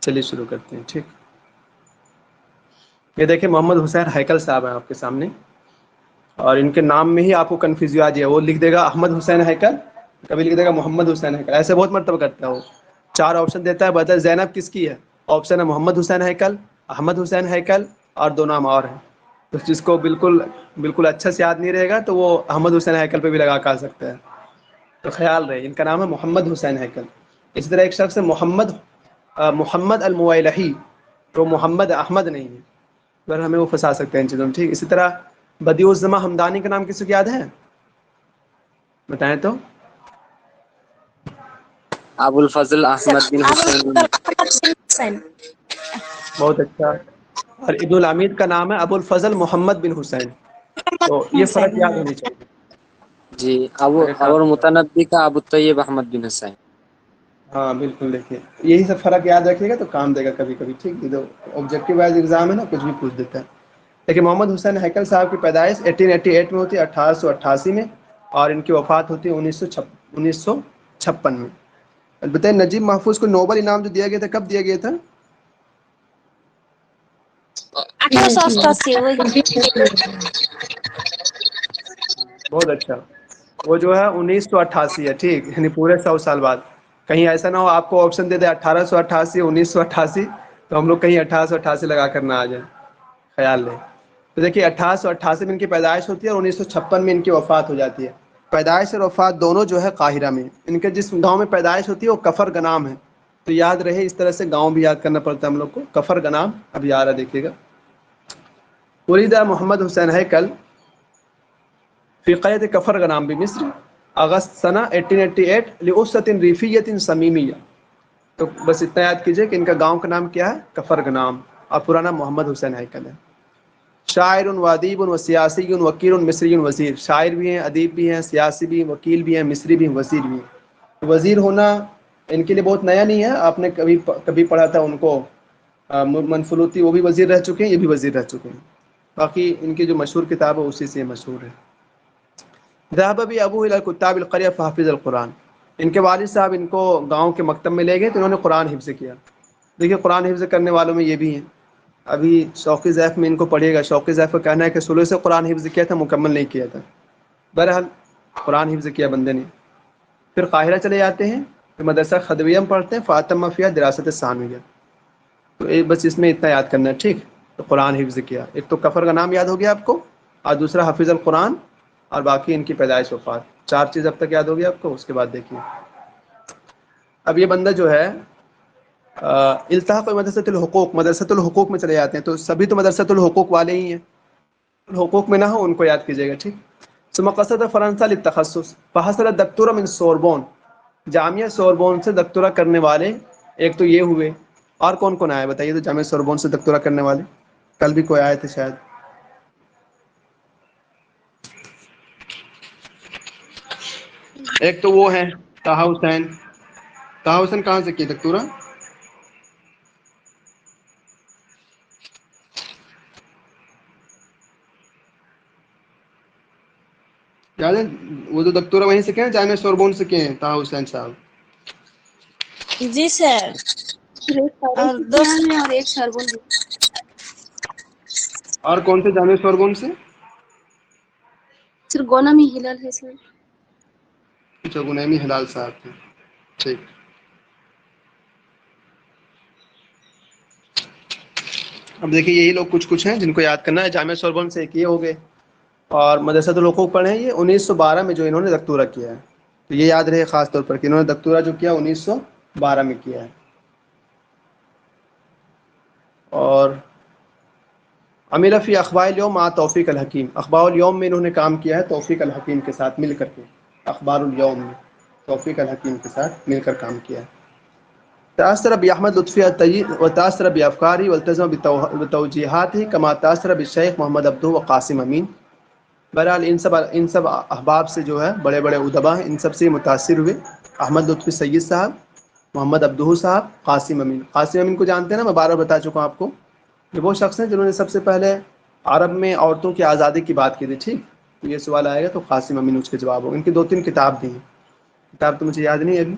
چلیے شروع کرتے ہیں. ٹھیک. یہ دیکھیں محمد حسین ہیکل صاحب ہیں آپ کے سامنے, اور ان کے نام میں ہی آپ کو کنفیوژن آ جائے. وہ لکھ دے گا احمد حسین ہیکل, کبھی لکھ دے گا محمد حسین ہیکل, ایسے بہت مرتبہ کرتا ہے وہ. 4 آپشن دیتا ہے, بتا زینب کس کی ہے. آپشن ہے محمد حسین ہیکل, احمد حسین ہیکل, اور 2 نام اور ہیں. تو جس کو بالکل اچھا سے یاد نہیں رہے گا تو وہ احمد حسین ہیکل پہ بھی لگا کر سکتا ہے. تو خیال رہے ان کا نام ہے محمد حسین ہیکل. اسی طرح ایک شخص ہے محمد المویلحی, تو محمد احمد نہیں ہے, اگر ہمیں وہ پھنسا سکتے ہیں ان چیزوں میں. ٹھیک. اسی طرح بدیع الزماں ہمدانی کا نام کسی کو یاد ہے, بتائیں تو. ابو الفضل احمد بن حسین. بہت اچھا. اور ابن العمید کا نام ہے ابو الفضل محمد بن حسین. تو یہ فرق یاد ہونی چاہیے. جی ابو المتنبی کا ابو الطیب احمد بن حسین. ہاں بالکل, دیکھیے یہی سب فرق یاد رکھیے گا تو کام دے گا کبھی کبھی. ٹھیک. تو آبجیکٹیو وائز ایگزام ہے نا, کچھ بھی پوچھ دیتا ہے. لیکن محمد حسین ہیکل صاحب کی پیدائش 1888 میں ہوتی ہے, 1888 میں, اور ان کی وفات ہوتی ہے 1956 میں. بتائیں نجیب محفوظ کو نوبل انعام جو دیا گیا تھا کب دیا گیا تھا؟ 1888. بہت اچھا. وہ جو ہے 1988 ہے. ٹھیک, یعنی پورے 100 سال بعد. کہیں ایسا نہ ہو آپ کو آپشن دے دے 1888 1988, تو ہم لوگ کہیں 1888 لگا کر نہ آ جائیں. خیال رہے. تو دیکھیے 1888 میں ان کی پیدائش ہوتی ہے اور 1956 میں ان کی وفات ہو جاتی ہے. پیدائش اور وفات دونوں جو ہے قاہرہ میں. ان کے جس گاؤں میں پیدائش ہوتی ہے وہ کفر گنام ہے. تو یاد رہے, اس طرح سے گاؤں بھی یاد کرنا پڑتا ہے ہم لوگ کو. کفر گنام اب آ رہا دیکھیے گا. ولد محمد حسین ہیکل فی قریۃ کفر گنام بمصر اگست سنہ 1888 لأسرۃ ریفیۃ صمیمیہ. تو بس اتنا یاد کیجئے کہ ان کا گاؤں کا نام کیا ہے, کفر گنام, اور پورا نام محمد حسین ہیکل ہے. شاعر و ادیب و سیاسی وکیل مصری وزیر. شاعر بھی ہیں, ادیب بھی ہیں, سیاسی بھی, وکیل بھی ہیں, مصری بھی ہیں, وزیر بھی ہیں. وزیر ہونا ان کے لیے بہت نیا نہیں ہے. آپ نے کبھی پڑھا تھا ان کو منفلوطی, وہ بھی وزیر رہ چکے ہیں, یہ بھی وزیر رہ چکے ہیں. باقی ان کی جو مشہور کتاب ہے اسی سے مشہور ہے. ذهب بی ابوہ الی کتاب القریہ فحفظ القرآن. ان کے والد صاحب ان کو گاؤں کے مکتب میں لے گئے تو انہوں نے قرآن حفظ کیا. دیکھیے قرآن حفظ کرنے والوں میں یہ بھی ہیں. ابھی شوقی ضعف میں ان کو پڑھیے گا. شوقی ضعف کا کہنا ہے کہ شروع سے قرآن حفظ کیا تھا, مکمل نہیں کیا تھا. بہرحال قرآن حفظ کیا بندے نے. پھر قاہرہ چلے جاتے ہیں, پھر مدرسہ خدویہ میں پڑھتے ہیں, فاتمہ فیہا دراست ثانویہ. تو بس اس میں اتنا یاد کرنا ہے. ٹھیک. تو قرآن حفظ کیا. ایک تو کفر کا نام یاد ہو گیا آپ کو, اور دوسرا حفظ القرآن, اور باقی ان کی پیدائش وفات. 4 چیز اب تک یاد ہوگی آپ کو. اس کے بعد دیکھیے اب یہ بندہ جو ہے التحق مدرسۃ الحقوق, مدرسۃ الحقوق میں چلے جاتے ہیں. تو سبھی تو مدرسۃ الحقوق والے ہی ہیں, حقوق میں نہ ہو ان کو یاد کیجیے گا. ٹھیک. ثم قصد فرنسا للتخصص فحصل الدکتوراه من سوربون. جامعہ سوربون سے دکتورا کرنے والے ایک تو یہ ہوئے, اور کون کون آئے بتائیے تو جامعہ سوربون سے دکتورا کرنے والے. کل بھی کوئی آئے تھے شاید. ایک تو وہ ہے طٰہٰ حسین. طٰہٰ حسین کہاں سے کیا دکتورا؟ یاد ہے وہ تو دکتورا وہیں سے کیا جامعہ سوربون سے کیے ہیں طٰہٰ حسین صاحب. جی سر, اور 2 اور 1 سربن. اور کون سے جامعہ سوربون سے؟ سر غنمی ہلال ہے سر. اچھا غنیمی ہلال صاحب تھے. ٹھیک. اب دیکھیے یہی لوگ کچھ ہیں جن کو یاد کرنا ہے. جامعہ سوربون سے ایک یہ ہو گئے, اور مدرسۃ الحقوق پڑھے ہیں یہ 1912 میں جو انہوں نے دکتورا کیا ہے. تو یہ یاد رہے خاص طور پر کہ انہوں نے دکتورا جو کیا 1912 میں کیا ہے. اور عمل فی اخبار الیوم مع توفیق الحکیم. اخبار الیوم میں انہوں نے کام کیا ہے توفیق الحکیم کے ساتھ مل کر کے. اخبار الیوم میں توفیق الحکیم کے ساتھ مل کر کام کیا ہے. تأثر بأحمد لطفی الطیب وتأثر بأفکارہ والتزم بتوجیہاتہ کما تأثر بالشیخ محمد عبدہ وقاسم امین. بہرحال ان سب احباب سے جو ہے بڑے بڑے ادبا ہیں, ان سب سے متاثر ہوئے. احمد لطفی سید صاحب, محمد عبدہ صاحب, قاسم امین. قاسم امین کو جانتے ہیں نا, میں بار بار بتا چکا ہوں آپ کو. یہ وہ شخص ہیں جنہوں نے سب سے پہلے عرب میں عورتوں کی آزادی کی بات کی تھی. ٹھیک. تو یہ سوال آئے گا تو قاسم امین اس کے جواب ہو. ان کی 2-3 کتاب بھی ہیں. کتاب تو مجھے یاد نہیں ہے ابھی,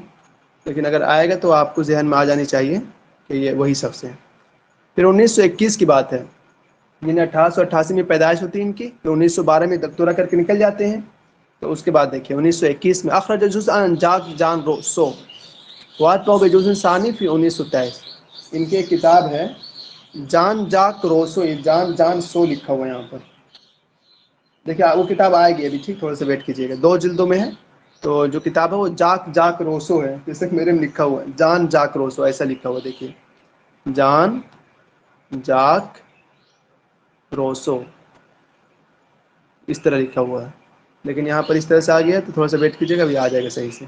لیکن اگر آئے گا تو آپ کو ذہن میں آ جانی چاہیے. کہ یہ وہی شخص ہیں۔ پھر 1921 کی بات ہے، جنہیں 1888 میں پیدائش ہوتی ہے ان کی، پھر 1912 میں دکتورا کر کے نکل جاتے ہیں۔ تو اس کے بعد دیکھیے 1921 میں اخرج جزءا جاک جان روسو واتبعه بجزء ثانی فی 1923، ان کی ایک کتاب ہے جان جاک روسو، جان سو لکھا ہوا ہے یہاں پر، دیکھیے وہ کتاب آئے گی ابھی، ٹھیک، تھوڑا سا ویٹ کیجیے گا، 2 جلدوں میں ہے۔ تو جو کتاب ہے وہ جاک روسو ہے، جیسے کہ میرے میں لکھا ہوا ہے جان جاک روسو، ایسا لکھا ہوا، دیکھیے جان جاک روسو اس طرح لکھا ہوا ہے، لیکن یہاں پر اس طرح سے آ گیا، تو تھوڑا سا ویٹ کیجیے گا، ابھی آ جائے گا صحیح سے۔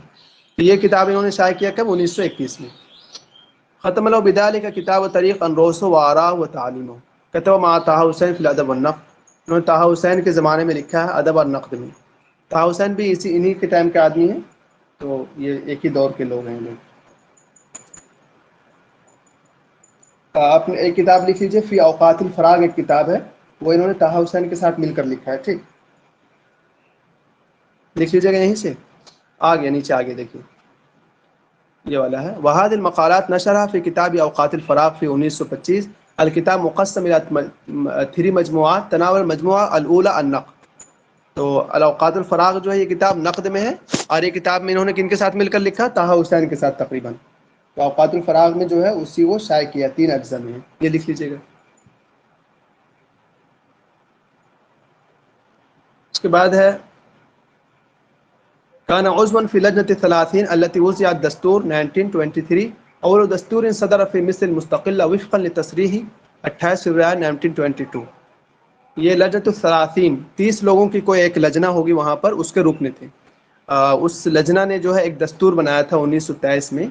تو یہ کتاب انہوں نے شائع کیا کب؟ 1921 میں۔ ختم له بذلك کتاب طریق عن روسو وآراء و تعلیمہ، کتب مع طه حسین فی الادب والنقد، انہوں نے طه حسین کے زمانے میں لکھا ہے ادب اور نقد میں۔ طه حسین بھی انہی کے ٹائم کے آدمی ہیں، تو یہ ایک ہی دور کے لوگ ہیں لوگ۔ آپ نے ایک کتاب لکھ لیجیے فی اوقات الفراغ، ایک کتاب ہے، وہ انہوں نے طه حسین کے ساتھ مل کر لکھا ہے، ٹھیک، لکھ لیجیے گا یہیں سے، آ گیا نیچے، آگے دیکھیے یہ والا ہے، وہاد المقالات نشرہ فی کتاب اوقات الفراغ فی 1925، الکتاب مقسم الی 3 مجموعات تناول مجموعہ الاولی النقد۔ تو الاوقات الفراغ جو ہے یہ کتاب نقد میں ہے، اور یہ کتاب میں انہوں نے کن کے ساتھ مل کر لکھا؟ طه حسین کے ساتھ تقریباً۔ تو اوقات الفراغ میں جو ہے اسی وہ شائع کیا، 3 اجزاء میں ہے، یہ لکھ لیجیے گا۔ اس کے بعد ہے كان عضوا في لجنة 30 التي وزعت دستور 1923، أول دستور صدر في مصر مستقلة وفقا لتصريح 28 فروری 1922۔ یہ لجنة الثلاثین، 30 لوگوں کی کوئی ایک لجنہ ہوگی وہاں پر، اس کے رکن تھے۔ اس لجنہ نے جو ہے ایک دستور بنایا تھا 1923 میں،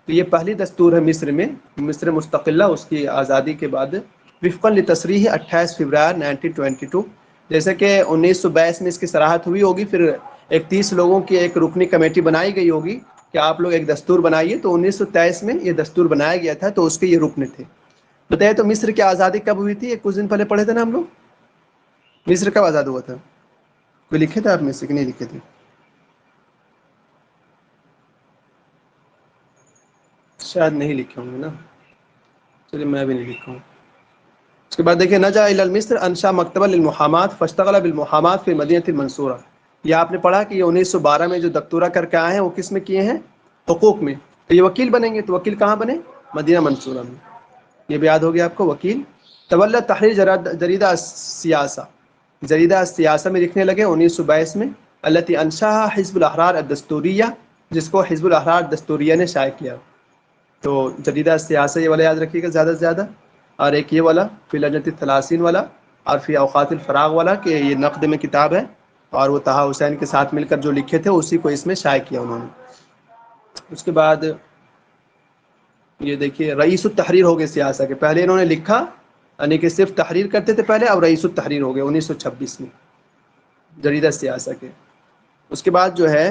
تو یہ پہلی دستور ہے مصر میں، مصر مستقلہ اس کی آزادی کے بعد، وفقا لتصریح 28 فروری 1922، جیسے کہ 1922 میں اس کی صراحت ہوئی ہوگی، پھر ایک 30 لوگوں کی ایک رکنی کمیٹی بنائی گئی ہوگی کہ آپ لوگ ایک دستور بنائیے، تو 1923 میں یہ دستور بنایا گیا تھا، تو اس کے یہ رکن تھے۔ بتائیے تو مصر کی آزادی کب ہوئی تھی؟ کچھ دن پہلے پڑھے تھے نا ہم لوگ، مصر کب آزاد ہوا تھا؟ کوئی لکھے تھے آپ میں سے کہ نہیں لکھے تھے؟ شاید نہیں لکھے ہوں گے نا، چلیے میں بھی نہیں لکھا ہوں۔ اس کے بعد دیکھیں نجا الی مصر انشا مکتبہ للمحامات فاشتغل بالمحامات فی مدینہ المنصورہ، یہ آپ نے پڑھا کہ یہ 1912 میں جو دکتورا کر کے آئے ہیں وہ کس میں کیے ہیں؟ حقوق میں، تو یہ وکیل بنیں گے، تو وکیل کہاں بنے؟ مدینہ منصورہ میں، یہ بھی یاد ہو گیا آپ کو، وکیل۔ تولی تحریر جریدہ السیاسہ، جریدہ السیاسہ میں لکھنے لگے 1922 میں، التی انشاها حزب الاحرار الدستوریہ، جس کو حزب الاحرار دستوریہ نے شائع کیا۔ تو جریدہ السیاسہ یہ والا یاد رکھیے گا زیادہ سے زیادہ، اور ایک یہ والا فی لجنۃ الثلاثین والا، اور فی اوقات الفراغ والا کہ یہ نقد میں کتاب ہے، اور وہ طه حسین کے ساتھ مل کر جو لکھے تھے اسی کو اس میں شائع کیا انہوں نے۔ اس کے بعد یہ دیکھیے رئیس التحریر ہو گئے سیاسہ کے، پہلے انہوں نے لکھا، یعنی کہ صرف تحریر کرتے تھے پہلے، اب رئیس التحریر ہو گئے 1926 میں جریدہ سیاسہ کے۔ اس کے بعد جو ہے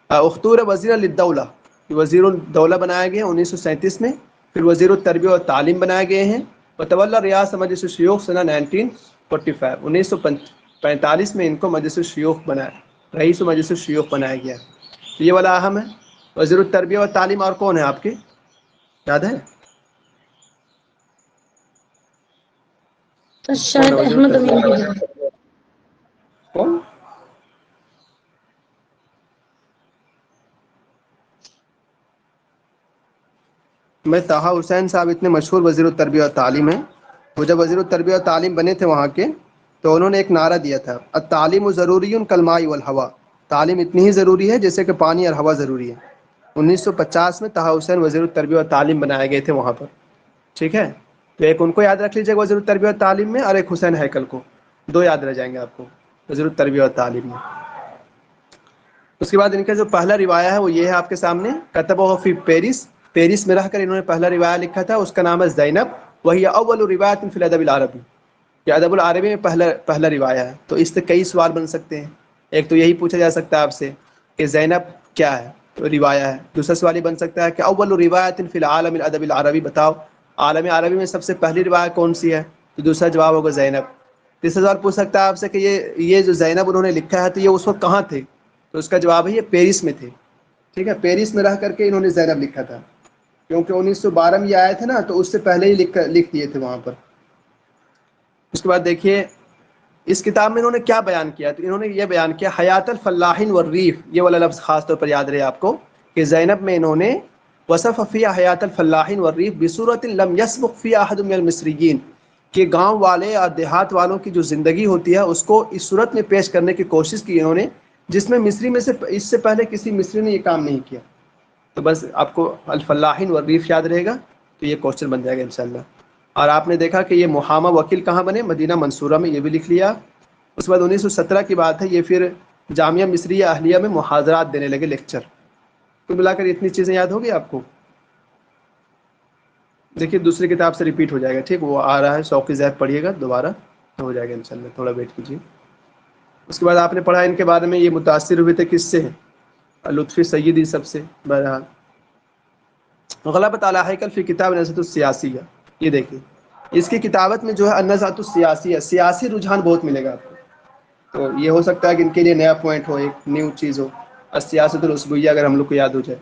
اختور وزیر للدولہ، وزیر الدولہ بنایا گیا 1937 میں، پھر وزیر التربیہ و تعلیم بنائے گئے ہیں، وتولی ریاست مجلس الشیوخ سنہ 1945، 1945 میں ان کو مجلس الشیوخ بنایا، رئیس مجلس الشیوخ بنایا گیا۔ یہ والا اہم ہے، وزیر التربیہ و تعلیم، اور کون ہے آپ کے یاد ہے؟ شاید احمد امین۔ کون؟ میں طه حسین صاحب اتنے مشہور وزیر التربیہ و تعلیم ہیں، وہ جب وزیر التربیہ و تعلیم بنے تھے وہاں کے، تو انہوں نے ایک نعرہ دیا تھا، التعلیم ضروری کالماء والہوا، تعلیم اتنی ہی ضروری ہے جیسے کہ پانی اور ہوا ضروری ہے۔ 1950 میں طه حسین وزیر التربیہ و تعلیم بنائے گئے تھے وہاں پر، ٹھیک ہے، تو ایک ان کو یاد رکھ لیجیے وزیر التربیہ و تعلیم میں، اور ایک حسین ہیکل کو، 2 یاد رہ جائیں گے آپ کو وزیر التربیہ و تعلیم میں۔ اس کے بعد ان کا جو پہلا روایہ ہے وہ یہ ہے آپ کے سامنے، کتبہ فی پیرس، پیرس میں رہ کر انہوں نے پہلا روایہ لکھا تھا، اس کا نام ہے زینب، وہی اول روایت فی الادب العربی، یہ ادب العربی میں پہلا روایہ ہے۔ تو اس سے کئی سوال بن سکتے ہیں، ایک تو یہی پوچھا جا سکتا ہے آپ سے کہ زینب کیا ہے؟ تو روایہ ہے۔ دوسرا سوال یہ بن سکتا ہے کہ اول روایت فی العالم الادب العربی، بتاؤ عالم عربی میں سب سے پہلی روایت کون سی ہے؟ تو دوسرا جواب ہوگا زینب۔ تیسرا سوال پوچھ سکتا ہے آپ سے کہ یہ جو زینب انہوں نے لکھا ہے تو یہ اس وقت کہاں تھے؟ تو اس کا جواب ہے یہ پیرس میں تھے، ٹھیک ہے، پیرس میں رہ کر کے انہوں نے زینب لکھا تھا، کیونکہ 1912 میں یہ آئے تھے نا، تو اس سے پہلے ہی لکھ دیے تھے وہاں پر۔ اس کے بعد دیکھیے اس کتاب میں انہوں نے کیا بیان کیا، تو انہوں نے یہ بیان کیا حیات الفلاحین والریف، یہ والا لفظ خاص طور پر یاد رہے آپ کو کہ زینب میں انہوں نے وصف فی حیات الفلاحین والریف بصورت لم یسبق فی احد من المصریین، کہ گاؤں والے اور دیہات والوں کی جو زندگی ہوتی ہے اس کو اس صورت میں پیش کرنے کی کوشش کی انہوں نے جس میں مصری میں سے اس سے پہلے کسی مصری نے یہ کام نہیں کیا۔ تو بس آپ کو الفلاحین والریف یاد رہے گا تو یہ کوشچن بن جائے گا انشاءاللہ۔ اور آپ نے دیکھا کہ یہ محامہ وکیل کہاں بنے، مدینہ منصورہ میں، یہ بھی لکھ لیا۔ اس کے بعد 1917 کی بات ہے، یہ پھر جامعہ مصریہ اہلیہ میں محاضرات دینے لگے، لیکچر۔ کل ملا کر اتنی چیزیں یاد ہوگی آپ کو۔ دیکھیے دوسری کتاب سے ریپیٹ ہو جائے گا، ٹھیک، وہ آ رہا ہے، شوق کی ذات پڑھیے گا دوبارہ تو ہو جائے گا انشاءاللہ، تھوڑا ویٹ کیجیے۔ اس کے بعد آپ نے پڑھا ان کے بارے میں، یہ متاثر ہوئے تھے کس سے، لطفی سیدی سب سے۔ بہرحال غلبت علی ہیکل فی کتاب نزہۃ السیاسیہ، یہ دیکھیے اس کی کتابت میں جو ہے النزہۃ السیاسیہ، سیاسی رجحان بہت ملے گا آپ کو، تو یہ ہو سکتا ہے کہ ان کے لیے نیا پوائنٹ ہو، ایک نیو چیز ہو، السیاست الاسبویہ اگر ہم لوگ کو یاد ہو جائے۔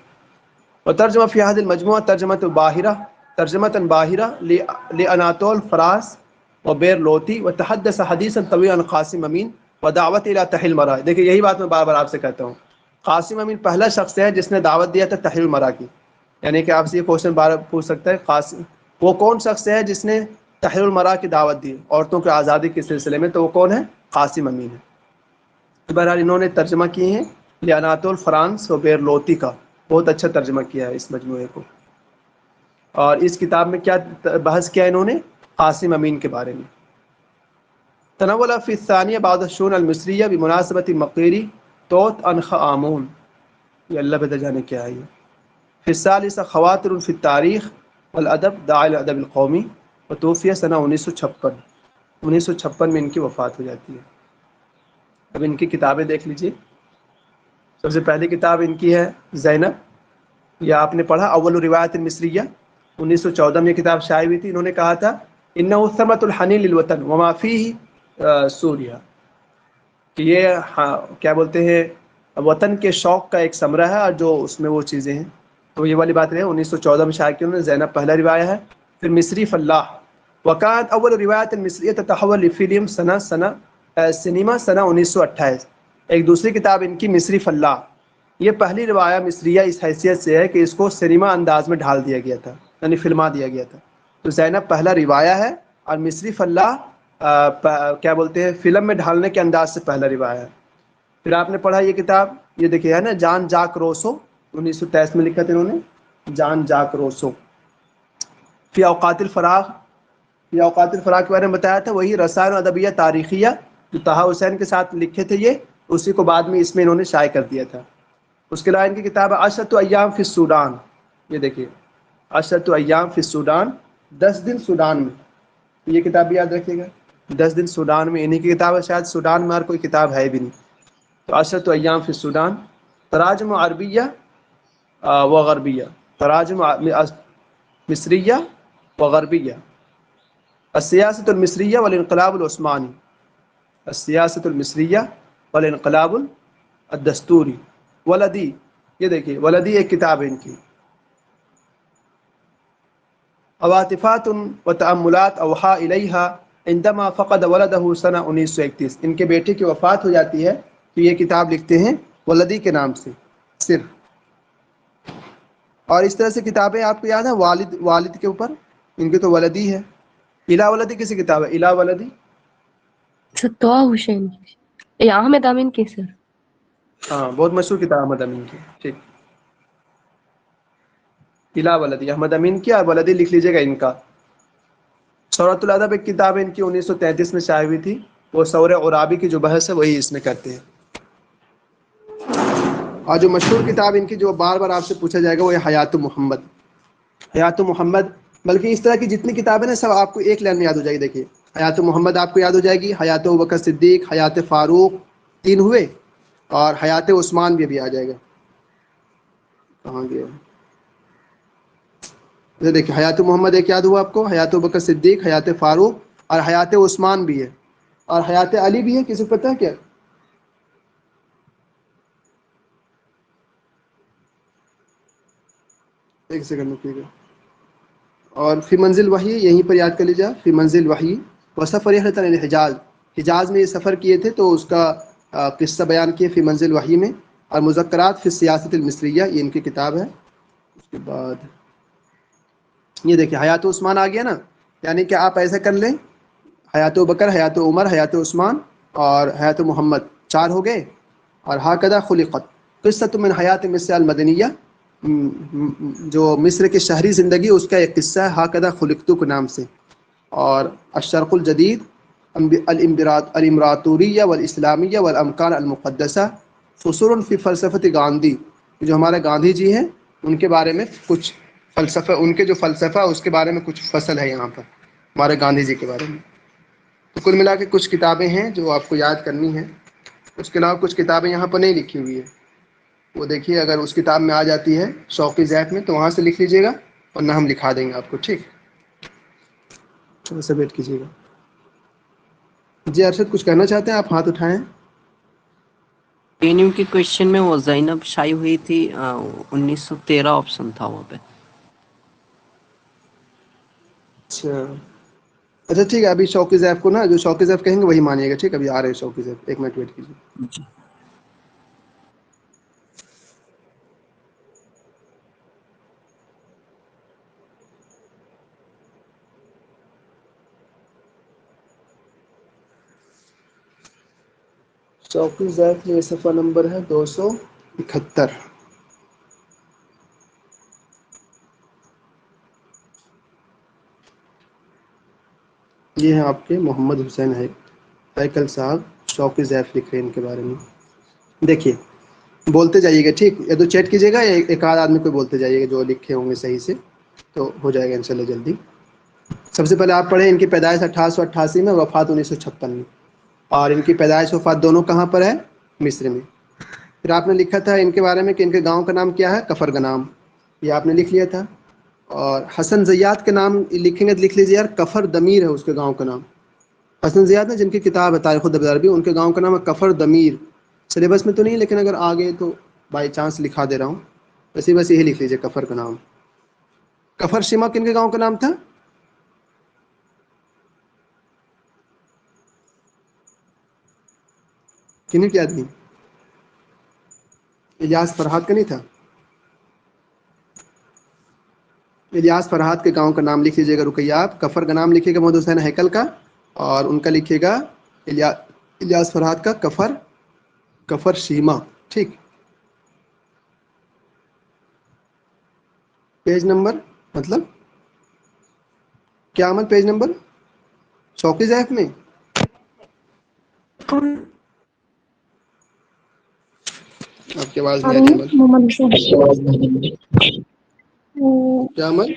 وترجمہ فی هذه المجموعہ ترجمۃ باہرہ، ترجمۃ باہرہ لاناتول فراس وبیرلوتی، وتحدث حدیثا طویلا عن قاسم امین ودعوت الی تحل المرأہ۔ دیکھیے یہی بات میں بار بار آپ سے کہتا ہوں، قاسم امین پہلا شخص ہے جس نے دعوت دیا تھا تحل المرأہ کی، یعنی کہ آپ سے یہ کوشچن بار پوچھ سکتا ہے قاسم وہ کون شخص ہے جس نے تحریر المرأہ کی دعوت دی عورتوں کی آزادی کے سلسلے میں، تو وہ کون ہے، قاسم امین ہے۔ بہرحال انہوں نے ترجمہ کیے ہیں لیاناتو الفرانس و بیرلوتی کا، بہت اچھا ترجمہ کیا ہے اس مجموعے کو۔ اور اس کتاب میں کیا بحث کیا انہوں نے، قاسم امین کے بارے میں۔ تناول فی الثانیہ بعض الشؤون المصریہ بمناسبت مقیری توت انخ آمون، یہ اللہ پتہ جانے کیا ہے یہ۔ فی الثالثہ خواتر فی التاریخ والادب داعی الادب القومی، وتوفی سنہ 1956، 1956 میں ان کی وفات ہو جاتی ہے۔ اب ان کی کتابیں دیکھ لیجیے۔ سب سے پہلی کتاب ان کی ہے زینب، یہ آپ نے پڑھا، اول روایت المصریہ، 1914 میں یہ کتاب شائع ہوئی تھی۔ انہوں نے کہا تھا انہ ثمرۃ الحنین للوطن وما فیہ سوریہ، کہ یہ کیا بولتے ہیں وطن کے شوق کا ایک ثمرہ ہے اور جو اس میں وہ چیزیں ہیں، تو یہ والی بات ہے 1914 میں شائع کی انہوں نے۔ زینب پہلا روایہ ہے۔ پھر مصری فلاح، وکانت اول روایت المصریہ تتحول لفلم سنیما سنہ 1928، ایک دوسری کتاب ان کی مصری فلاح، یہ پہلی روایہ مصریہ اس حیثیت سے ہے کہ اس کو سنیما انداز میں ڈھال دیا گیا تھا، یعنی فلما دیا گیا تھا۔ تو زینب پہلا روایہ ہے اور مصری فلاح کیا بولتے ہیں فلم میں ڈھالنے کے انداز سے پہلا روایہ ہے۔ پھر آپ نے پڑھا یہ کتاب، یہ دیکھیے ہے نا، جان جاک روسو، 1923 میں لکھا تھا انہوں نے، جان جاک روسو، فی اوقات الفراغ، فی اوقات الفراغ کے بارے میں بتایا تھا، وہی رسائل ادبیہ تاریخیہ جو طہ حسین کے ساتھ لکھے تھے یہ، اسی کو بعد میں اس میں انہوں نے شائع کر دیا تھا۔ اس کے علاوہ ان کی کتاب ہے عشرۃ ایام فی السودان، یہ دیکھیے عشرۃ ایام فی السودان، 10 دن سودان میں، یہ کتاب بھی یاد رکھیے گا، 10 دن سودان میں، انہی کی کتاب ہے، شاید سودان میں اور کوئی کتاب ہے بھی نہیں۔ تو عشرۃ ایام فی السودان، تراجم عربیہ و غربیہ، تراجم مصریہ و غربیہ، السیاست المصریہ والانقلاب العثمانی، السیاست المصریہ والانقلاب الدستوری، ولدی، یہ دیکھیے ولدی ایک کتاب ہے ان کی، عواطفات و تأملات اوحا الیہا عندما فقد ولدہ سنہ 1931، ان کے بیٹے کی وفات ہو جاتی ہے تو یہ کتاب لکھتے ہیں ولدی کے نام سے صرف۔ اور اس طرح سے کتابیں آپ کو یاد ہیں والد کے اوپر، ان کے تو ولدی ہے۔ الا ولدی کسی کتاب ہے، الا ولدی، طه حسین یا احمد امین کی سر، ہاں بہت مشہور کتاب احمد امین کی، ٹھیک، الا ولدی احمد امین کی، اور ولدی لکھ لیجیے گا ان کا۔ سورۃ الادب ایک کتاب ان کی 1933 میں شائع ہوئی تھی، وہ سور عرابی کی جو بحث ہے وہی اس میں کرتے ہیں۔ اور جو مشہور کتاب ان کی جو بار بار آپ سے پوچھا جائے گا وہ ہے حیات محمد، حیات محمد، بلکہ اس طرح کی جتنی کتابیں نا سب آپ کو ایک لائن میں یاد ہو جائے گی۔ دیکھیے حیات محمد آپ کو یاد ہو جائے گی، حیات ابوبکر صدیق، حیات فاروق، 3 ہوئے، اور حیات عثمان بھی آ جائے گا، کہاں گیا، یہ دیکھیں حیات محمد ایک یاد ہوا آپ کو، حیات ابوبکر صدیق، حیات فاروق، اور حیات عثمان بھی ہے، اور حیات علی بھی ہے، کسی کو پتہ ہے کیا؟ ایک سیکنڈ رکیے گا، اور فی منزل وحی یہیں پر یاد کر لیجیے، فی منزل وحی و سفر رحلۃ الحجاز، حجاز میں یہ سفر کیے تھے تو اس کا قصہ بیان کیے فی منزل وحی میں. اور مذکرات فی سیاست المصریہ یہ ان کی کتاب ہے. اس کے بعد یہ دیکھیے حیات عثمان آ گیا نا، یعنی کہ آپ ایسا کر لیں حیات بکر، حیات عمر، حیات عثمان اور حیات محمد 4 ہو گئے. اور ہاکذا خلقت قصۃ من حیات مصر المدنیہ، جو مصر کی شہری زندگی اس کا ایک قصہ ہے ہاکذا خلقت کے نام سے. اور الشرق الجدید الامبراطوریہ والاسلامیہ والامکان المقدسہ فصول فی فلسفۃ گاندھی، جو ہمارے گاندھی جی ہیں ان کے بارے میں کچھ فلسفہ، ان کے جو فلسفہ اس کے بارے میں کچھ فصل ہے یہاں پر ہمارے گاندھی جی کے بارے میں. تو کل ملا کے کچھ کتابیں ہیں جو آپ کو یاد کرنی ہیں. اس کے علاوہ کچھ کتابیں یہاں پر نہیں لکھی ہوئی ہیں، وہ دیکھیے اگر اس کتاب میں آ جاتی ہے شوقی ذات میں تو وہاں سے لکھ لیجیے گا، ورنہ ہم لکھا دیں گے آپ کو. ٹھیک، تھوڑا سا ویٹ کیجیے گا. جی ارشد کچھ کہنا چاہتے ہیں آپ؟ ہاتھ اٹھائیں. ANU کے کوشچن میں وہ زینب شائع ہوئی تھی 1913 آپشن تھا وہاں پہ. اچھا اچھا ٹھیک ہے، ابھی شوقی ضیف کو نا جو شوقی ضیف کہیں گے وہی مانیے گا. ٹھیک، ابھی آ رہے ہیں شوقی ضیف، 1 منٹ ویٹ کیجیے. جی. شوقی ضیف یہ صفحہ نمبر ہے 271. یہ ہیں آپ کے محمد حسین ہیکل صاحب، شوقی ضیف لکھ رہے ہیں ان کے بارے میں. دیکھیے بولتے جائیے گا، ٹھیک، یا تو چیٹ کیجیے گا یا ایک آدھ آدمی کو بولتے جائیے گا جو لکھے ہوں گے صحیح سے، تو ہو جائے گا انشاءاللہ جلدی. سب سے پہلے آپ پڑھیں ان کی پیدائش 1888 میں، وفات 1956 میں. اور ان کی پیدائش وفات دونوں کہاں پر ہے؟ مصر میں. پھر آپ نے لکھا تھا ان کے بارے میں کہ ان کے گاؤں کا نام کیا ہے؟ کفرگنام، یہ آپ نے لکھ لیا تھا. اور حسن زیات کے نام لکھیں گے تو لکھ لیجیے یار، کفر دمیر ہے اس کے گاؤں کا نام. حسن زیات نے جن کی کتاب ہے تاریخ الدبدربی، ان کے گاؤں کا نام ہے کفر دمیر. سلیبس میں تو نہیں، لیکن اگر آگے تو بائی چانس لکھا دے رہا ہوں، ویسے بس یہی لکھ لیجیے کفر کا نام. کفر شیما کن کے گاؤں کا نام تھا؟ کنہیں کیا تھی؟ الیاس فرحات کا نہیں تھا؟ الیاس فرحات کے گاؤں کا نام لکھ لیجیے گا. رکیہ آپ کفر کا نام لکھیے گا محمد حسین ہیکل کا، اور ان کا لکھیے گا الیاس فرحات کا کفر شیما. ٹھیک، پیج نمبر مطلب کیا عمل پیج نمبر شوقی ضیف میں؟ آپ کی آواز نہیں آ رہی. عمل محمد حسین کیا عمل؟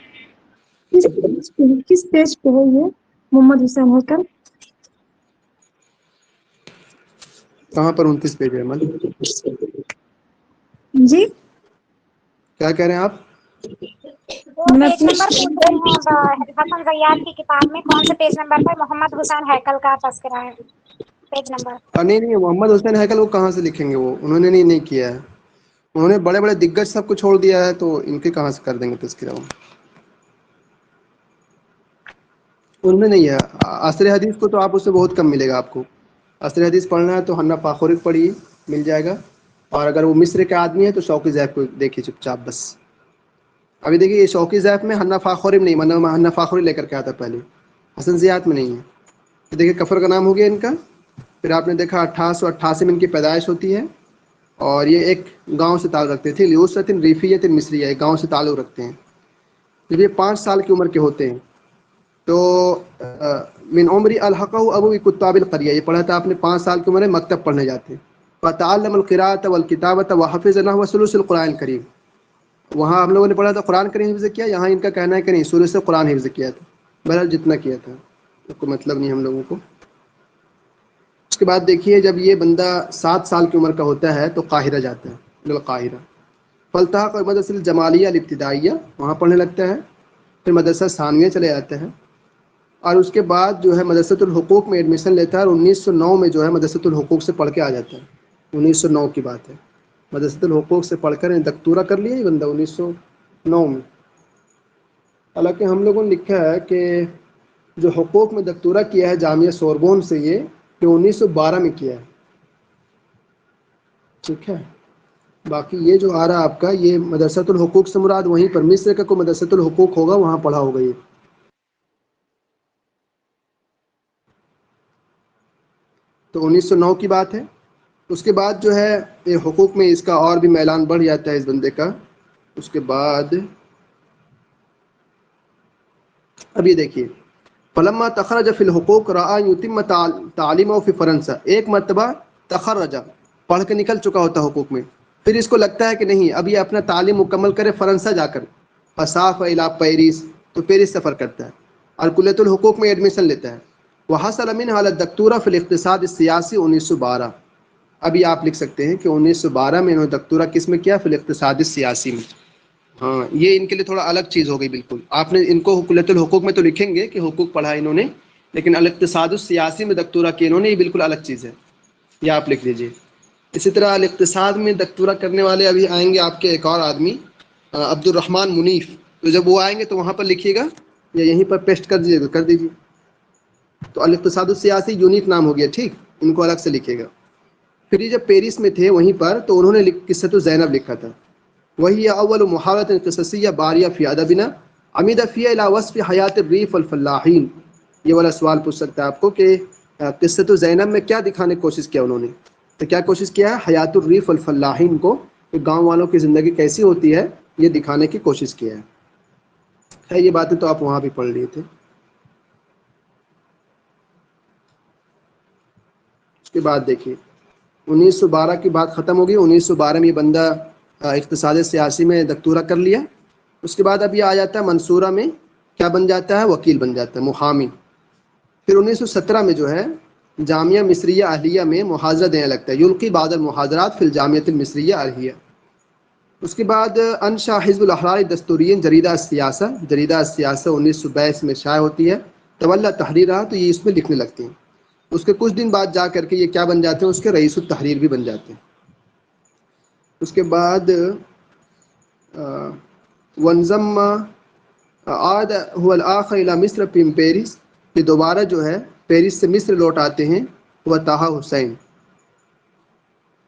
کس پیج پہ ہے یہ محمد حسین ہیکل؟ کہاں پر 29 پیج ہے عمل؟ جی کیا کہہ رہے ہیں آپ؟ وہ پیج نمبر پوچھ رہی ہوں حسن زیات کی کتاب میں کون سے پیج نمبر پر محمد حسین ہیکل کا تذکرہ ہے؟ Page number. نہیں نہیں، محمد حسین ہیکل وہ کہاں سے لکھیں گے؟ وہ انہوں نے نہیں کیا ہے. انہوں نے بڑے بڑے دگگج سب کو چھوڑ دیا ہے، تو ان کے کہاں سے کر دیں گے تذکرہ؟ ان میں نہیں ہے. عصر حدیث کو تو آپ اس سے بہت کم ملے گا آپ کو. عصر حدیث پڑھنا ہے تو حنا فاخوری پڑھیے، مل جائے گا. اور اگر وہ مصر کے آدمی ہے تو شوقی ضیف کو دیکھیے چپ چاپ بس. ابھی دیکھیے یہ شوقی ضیف میں حنا فاخوری میں نہیں، حنا فاخوری لے کر کے آتا پہلے، حسن زیات میں نہیں ہے. تو دیکھیے کفر کا نام ہو گیا ان کا. پھر آپ نے دیکھا 1888 میں ان کی پیدائش ہوتی ہے، اور یہ ایک گاؤں سے تعلق رکھتے تھے، لیوسۃ ریفیۃ مصریہ، ایک گاؤں سے تعلق رکھتے ہیں. جب یہ 5 سال کی عمر کے ہوتے ہیں تو من عمری الحقہ ابو کتاب القریہ، یہ پڑھا تھا آپ نے، 5 سال کی عمر میں مکتب پڑھنے جاتے ہیں. فتعلم القراءۃ والکتابۃ وحفظ نحو ثلث القرآن الکریم. وہاں ہم لوگوں نے پڑھا تھا قرآن کریم حفظ کیا، یہاں ان کا کہنا ہے کہ نہیں، ثلث قرآن حفظ کیا تھا. بہرحال جتنا کیا تھا کوئی مطلب نہیں ہم لوگوں کو. اس کے بعد دیکھیے جب یہ بندہ 7 سال کی عمر کا ہوتا ہے تو قاہرہ جاتا ہے، القاہرہ. فالتحق مدرسہ الجمالیہ الابتدائیہ، وہاں پڑھنے لگتا ہے. پھر مدرسہ ثانویہ چلے جاتے ہیں، اور اس کے بعد جو ہے مدرسۃ الحقوق میں ایڈمیشن لیتا ہے، اور 1909 میں جو ہے مدرسۃ الحقوق سے پڑھ کے آ جاتا ہے. 1909 کی بات ہے. مدرسۃ الحقوق سے پڑھ کر دکتورا کر لیا یہ بندہ 1909 میں. حالانکہ ہم لوگوں نے لکھا ہے کہ جو حقوق میں دکتورہ کیا ہے جامعہ سوربون سے یہ 1912 میں کیا ہے، ٹھیک ہے۔ باقی یہ جو آ رہا آپ کا یہ مدرسۃ الحقوق سے مراد وہیں پر مصر کا کوئی مدرسۃ الحقوق ہوگا وہاں پڑھا ہوگا یہ۔ تو 1909 کی بات ہے۔ اس کے بعد جو ہے یہ حقوق میں اس کا اور بھی میلان بڑھ جاتا ہے اس بندے کا۔ اس کے بعد اب یہ دیکھیے، فلما تخرج فی الحقوق رعا یتم تعلیمہ فی فرنسا، ایک مرتبہ تخرج پڑھ کے نکل چکا ہوتا حقوق میں، پھر اس کو لگتا ہے کہ نہیں اب یہ اپنا تعلیم مکمل کرے فرنسا جا کر، فساف الی پیرس، تو پیرس سفر کرتا ہے اور کلیۃ الحقوق میں ایڈمیشن لیتا ہے۔ وحصل منها على الدکتورہ فی الاقتصاد السیاسی 1912، ابھی آپ لکھ سکتے ہیں کہ 1912 میں انہوں نے دکتورہ کس میں کیا؟ فی الاقتصاد السیاسی میں۔ ہاں یہ ان کے لیے تھوڑا الگ چیز ہو گئی بالکل، آپ نے ان کو کلیۃ الحقوق میں تو لکھیں گے کہ حقوق پڑھا انہوں نے، لیکن الاقتصاد السیاسی میں دکتورہ کی انہوں نے، یہ بالکل الگ چیز ہے، یہ آپ لکھ لیجئے۔ اسی طرح الاقتصاد میں دکتورہ کرنے والے ابھی آئیں گے آپ کے ایک اور آدمی عبد الرحمن منیف، تو جب وہ آئیں گے تو وہاں پر لکھیے گا یا یہیں پر پیسٹ کر دیجیے گا، کر دیجیے۔ تو الاقتصاد السیاسی یونیک نام ہو گیا، ٹھیک، ان کو الگ سے لکھے گا۔ پھر یہ جب پیرس میں تھے وہیں پر تو انہوں نے قصۃ زینب لکھا تھا، وہی اول محاورۃ قصصیہ باریہ فی ادبنا عمید فی الی وصف حیات الریف والفلاحین۔ یہ والا سوال پوچھ سکتا ہے آپ کو کہ قصۃ زینب میں کیا دکھانے کی کوشش کیا انہوں نے، تو کیا کوشش کیا ہے؟ حیات الریف والفلاحین کو، کہ گاؤں والوں کی زندگی کیسی ہوتی ہے یہ دکھانے کی کوشش کیا ہے۔ یہ باتیں تو آپ وہاں بھی پڑھ لیے تھے۔ اس کے بعد دیکھیے 1912 کی بات ختم ہوگی، 1912 میں یہ بندہ اقتصاد سیاسی میں دکتورہ کر لیا۔ اس کے بعد اب یہ آ جاتا ہے منصورہ میں، کیا بن جاتا ہے؟ وکیل بن جاتا ہے، محامی۔ پھر 1917 میں جو ہے جامعہ مصریہ اہلیہ میں محاضرہ دینے لگتا ہے، یلقی بعض المحاضرات فی الجامعۃ المصریہ اہلیہ۔ اس کے بعد انشا حزب الاحرار الدستوریین جریدہ السیاسہ، جریدہ السیاسہ 1922 میں شائع ہوتی ہے، تولا تحریرہ، تو یہ اس میں لکھنے لگتے ہیں۔ اس کے کچھ دن بعد جا کر کے یہ کیا بن جاتے ہیں؟ اس کے رئیس التحریر بھی بن جاتے ہیں۔ اس کے بعد ونظم عاد هو الاخر الى مصر فی پیرس، یہ دوبارہ جو ہے پیرس سے مصر لوٹ آتے ہیں، وہ طٰہٰ حسین۔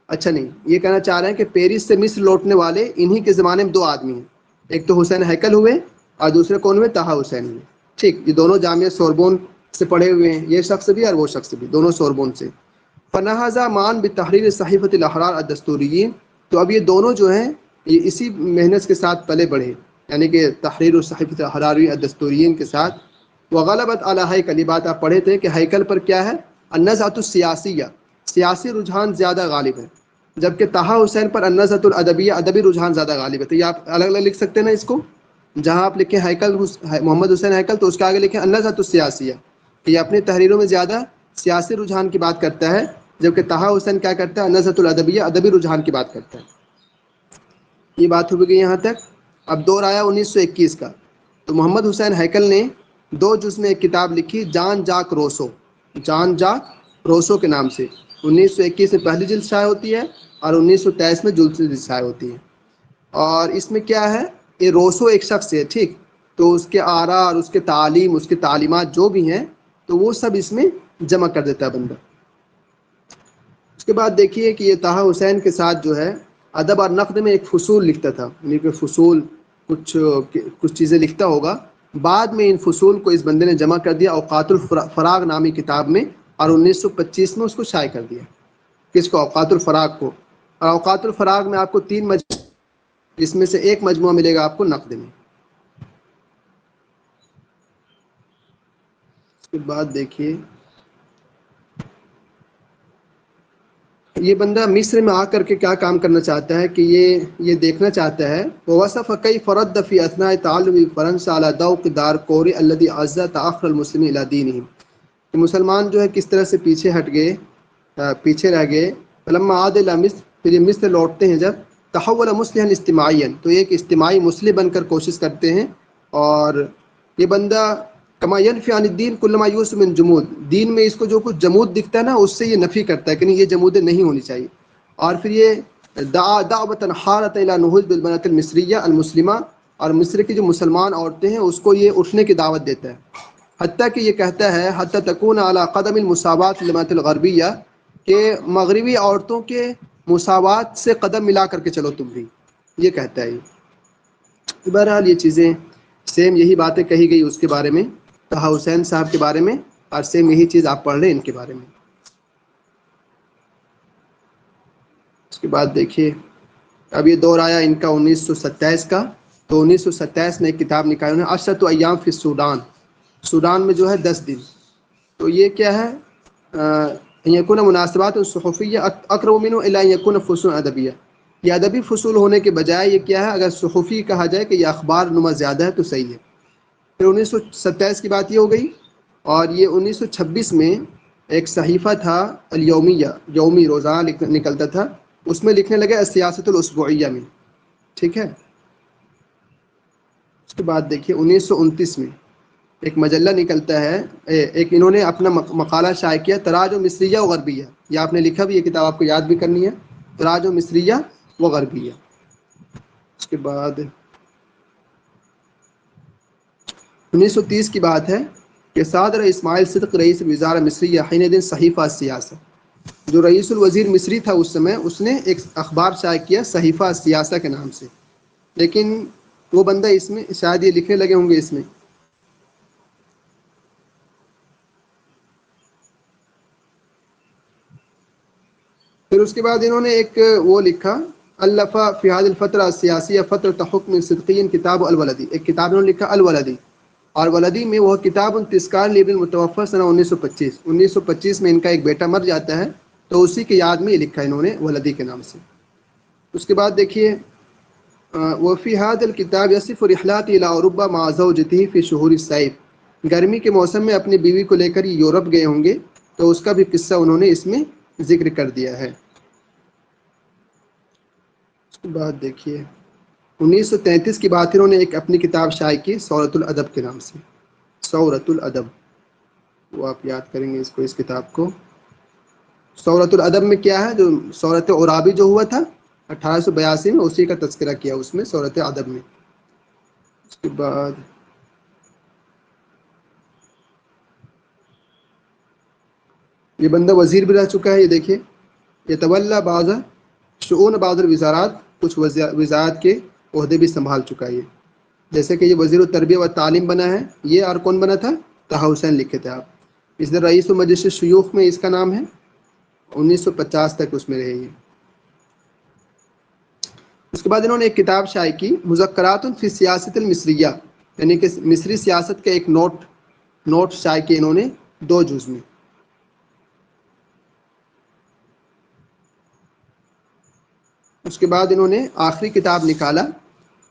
اچھا نہیں، یہ کہنا چاہ رہے ہیں کہ پیرس سے مصر لوٹنے والے انہی کے زمانے میں دو آدمی ہیں، ایک تو حسین ہیکل ہوئے اور دوسرے کون ہوئے؟ طٰہٰ حسین ہوئے، ٹھیک۔ یہ دونوں جامعہ سوربون سے پڑھے ہوئے ہیں، یہ شخص بھی اور وہ شخص بھی، دونوں سوربون سے۔ فنہضا معاً بتحریر صحیفۃ الاحرار الدستوریین، تو اب یہ دونوں جو ہیں یہ اسی محنت کے ساتھ پلے بڑھے، یعنی کہ تحریر صحیفۃ الاحرار الدستوریین کے ساتھ۔ وغلبت علی ہیکل، یہ بات آپ پڑھے تھے کہ ہیکل پر کیا ہے؟ النزعۃ السیاسیہ، سیاسی رجحان زیادہ غالب ہے، جبکہ طٰہٰ حسین پر النزعۃ الادبیہ، ادبی رجحان زیادہ غالب ہے۔ تو یہ آپ الگ الگ لکھ سکتے ہیں نا اس کو، جہاں آپ لکھیں ہیکل محمد حسین ہیکل تو اس کے آگے لکھیں النزعۃ السیاسیہ، کہ یہ اپنی تحریروں میں زیادہ سیاسی رجحان کی بات کرتا ہے، جبکہ طٰہٰ حسین کیا کرتا ہے؟ النزعۃ الادبیہ، ادبی رجحان کی بات کرتا ہے۔ یہ بات ہو گئی یہاں تک۔ اب دور آیا 1921 کا، تو محمد حسین ہیکل نے 2 جز میں ایک کتاب لکھی، جان جاک روسو، جان جاک روسو کے نام سے۔ 1921 میں پہلی جلد شائع ہوتی ہے اور 1923 میں جلد شائع ہوتی ہے۔ اور اس میں کیا ہے؟ یہ روسو ایک شخص ہے، ٹھیک، تو اس کے آراء اور اس کے تعلیم، اس کے تعلیمات جو بھی ہیں تو وہ سب اس میں جمع کر دیتا ہے بندہ۔ اس کے بعد دیکھیے کہ یہ طٰہٰ حسین کے ساتھ جو ہے ادب اور نقد میں ایک فصول لکھتا تھا، یعنی کہ فصول کچھ چیزیں لکھتا ہوگا۔ بعد میں ان فصول کو اس بندے نے جمع کر دیا اوقات الفراغ نامی کتاب میں، اور 1925 میں اس کو شائع کر دیا۔ کس کو؟ اوقات الفراغ کو۔ اور اوقات الفراغ میں آپ کو 3 مجموعے، جس میں سے ایک مجموعہ ملے گا آپ کو نقد میں۔ اس کے بعد دیکھیے یہ بندہ مصر میں آ کر کے کیا کام کرنا چاہتا ہے کہ یہ دیکھنا چاہتا ہے، ووصف کیف رد فی اثناء تعلم فرنسا علی ذوق دار کوری الذی عز تاخر المسلمین الی دینہم، کہ مسلمان جو ہے کس طرح سے پیچھے رہ گئے۔ فلما عاد الی مصر، پھر یہ مصر لوٹتے ہیں جب، تحول مصلحا اجتماعیا، تو ایک اجتماعی مصلح بن کر کوشش کرتے ہیں۔ اور یہ بندہ کما ینفی عن الدین کل ما یوسف من جمود، دین میں اس کو جو کچھ جمود دکھتا ہے نا اس سے یہ نفی کرتا ہے کہ نہیں یہ جمودیں نہیں ہونی چاہیے۔ اور پھر یہ دعوۃ حارت الی نہوض بالبنۃ المصریہ المسلمہ اور مصر کی جو مسلمان عورتیں ہیں اس کو یہ اٹھنے کی دعوت دیتا ہے، حتیٰ کہ یہ کہتا ہے حتیٰ تکون علی قدم المساوات لمت الغربیہ، کہ مغربی عورتوں کے مساوات سے قدم ملا کر کے چلو تم بھی، یہ کہتا ہے یہ۔ بہرحال یہ چیزیں سیم یہی باتیں کہی گئی اس کے بارے میں، طہ حسین صاحب کے بارے میں، اور سیم یہی چیز آپ پڑھ رہے ہیں ان کے بارے میں۔ اس کے بعد دیکھیے اب یہ دور آیا ان کا 1927 کا، تو 1927 میں ایک کتاب نکالی انہوں نے، عشرۃ ایام فی السودان، سودان میں جو ہے 10 دن، تو یہ کیا ہے یکون مناسبات الصحفیہ اقرب منه الی ان یکون فصول ادبیہ، یہ ادبی فصول ہونے کے بجائے یہ کیا ہے، اگر صحفی کہا جائے کہ یہ اخبار نما زیادہ ہے تو صحیح ہے۔ پھر 1927 کی بات یہ ہو گئی، اور یہ 1926 میں ایک صحیفہ تھا الیومیہ، یومی روزانہ نکلتا تھا، اس میں لکھنے لگے السیاست الاسبوعیہ میں، ٹھیک ہے۔ اس کے بعد دیکھیے 1929 میں ایک مجلہ نکلتا ہے، ایک انہوں نے اپنا مقالہ شائع کیا تراجم مصریہ و غربیہ، یہ آپ نے لکھا بھی، یہ کتاب آپ کو یاد بھی کرنی ہے، تراجم مصریہ و غربیہ۔ اس کے بعد 1930 کی بات ہے کہ صادر اسماعیل صدق رئیس وزارہ مصریہ حین دن صحیفہ سیاسہ، جو رئیس الوزیر مصری تھا اس سمے، اس نے ایک اخبار شائع کیا صحیفہ سیاسہ کے نام سے، لیکن وہ بندہ اس میں شاید یہ لکھنے لگے ہوں گے اس میں۔ پھر اس کے بعد انہوں نے ایک وہ لکھا الفا فی هذه الفترہ السیاسیہ فترۃ حکم صدقین کتاب الولدی، ایک کتاب انہوں نے لکھا الولدی، اور ولدی میں وہ کتاب تذکار لابن المتوفی سنہ 1925 میں ان کا ایک بیٹا مر جاتا ہے تو اسی کی یاد میں یہ لکھا انہوں نے ولدی کے نام سے۔ اس کے بعد دیکھیے وفی هذا الکتاب یصف رحلات الی اوروبا مع زوجته فی شہور الصیف، گرمی کے موسم میں اپنی بیوی کو لے کر یہ یورپ گئے ہوں گے، تو اس کا بھی قصہ انہوں نے اس میں ذکر کر دیا ہے۔ اس کے بعد دیکھیے 1933 کی بات انہوں نے ایک اپنی کتاب شائع کی سورۃ الادب کے نام سے، سورۃ الادب، وہ آپ یاد کریں گے اس کو، اس کتاب کو۔ سورۃ الادب میں کیا ہے، جو سورۃ عرابی جو ہوا تھا 1882 میں، اسی کا تذکرہ کیا اس میں سورۃ ادب میں۔ اس کے بعد یہ بندہ وزیر بھی رہ چکا ہے، یہ دیکھیے یتولی بعض شؤون بعض الوزارات، کچھ وزارات کے عہدے بھی سنبھال چکا ہے یہ، جیسے کہ یہ وزیر التربیہ و تعلیم بنا ہے، یہ اور کون بنا تھا، طہ حسین لکھے تھے آپ۔ اس نے رئیس مجلس الشیوخ میں اس کا نام ہے، 1950 تک اس میں رہے یہ۔ اس کے بعد انہوں نے ایک کتاب شائع کی مذکرات فی سیاست المصریہ، یعنی کہ مصری سیاست کے ایک نوٹ شائع کیے انہوں نے 2 جز میں۔ اس کے بعد انہوں نے آخری کتاب نکالا،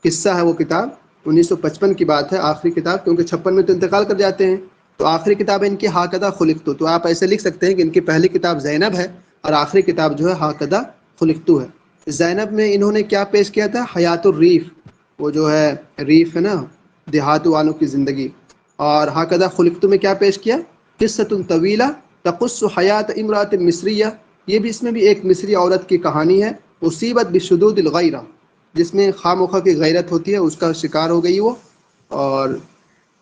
قصہ ہے وہ کتاب، 1955 کی بات ہے، آخری کتاب، کیونکہ 56 میں تو انتقال کر جاتے ہیں، تو آخری کتاب ہے ان کی ہاکدہ خلقتو، تو آپ ایسے لکھ سکتے ہیں کہ ان کی پہلی کتاب زینب ہے اور آخری کتاب جو ہے ہاکدہ خلقتو ہے۔ زینب میں انہوں نے کیا پیش کیا تھا، حیات الریف، وہ جو ہے ریف ہے نا، دیہات والوں کی زندگی، اور ہاکدہ خلقتو میں کیا پیش کیا، قصۃ طویلہ تقص حیات امرأۃ مصریہ، یہ بھی اس میں بھی ایک مصری عورت کی کہانی ہے، اصیبت بشدود الغیرہ، جس میں خامخواہ کی غیرت ہوتی ہے اس کا شکار ہو گئی وہ، اور